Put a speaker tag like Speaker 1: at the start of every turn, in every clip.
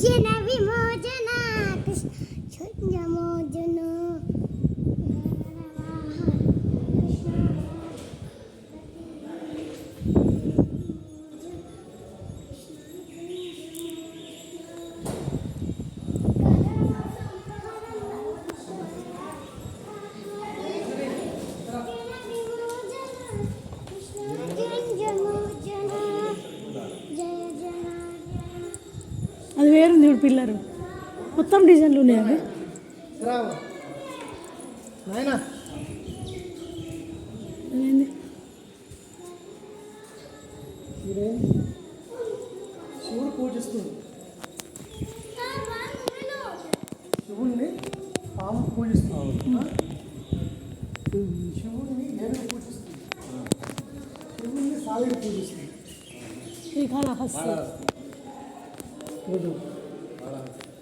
Speaker 1: జన విమోచన కృష్ణ మోచన
Speaker 2: అది వేరుంది ఇప్పుడు పిల్లరు మొత్తం డిజైన్లు ఉన్నాయి అవి ఏంది
Speaker 3: శివుడు పూజిస్తుంది శివుడిని పాము పూజిస్తుంది శివుడిని ఏనుగు పూజిస్తుంది శివుడిని సాలిని పూజిస్తుంది
Speaker 2: శ్రీకాళహస్తి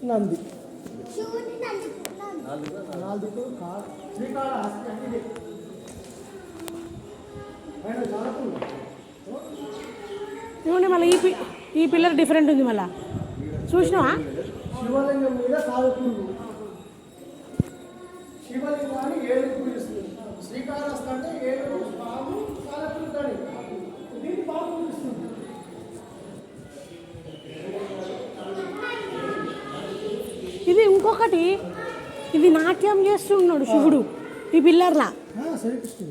Speaker 3: నంది
Speaker 1: శివుని
Speaker 3: నాలుగు శ్రీకాళహస్తి అంటే ఆయన జాతకులు
Speaker 2: చూడండి మళ్ళీ ఈ పిల్లర్ డిఫరెంట్ ఉంది మళ్ళీ చూసినావా
Speaker 3: శివలింగం మీద సాధకుడు శివలింగాన్ని ఏడుగు పూజిస్తుంది శ్రీకాళహస్తి అంటే ఏడుగు పాము సాధకుడు కానీ దీన్ని పాము పూజిస్తుంది
Speaker 2: ఇది ఇంకొకటి ఇది నాట్యం చేస్తున్నాడు శివుడు ఈ పిల్లర్లా
Speaker 3: శ్రీకృష్ణుడు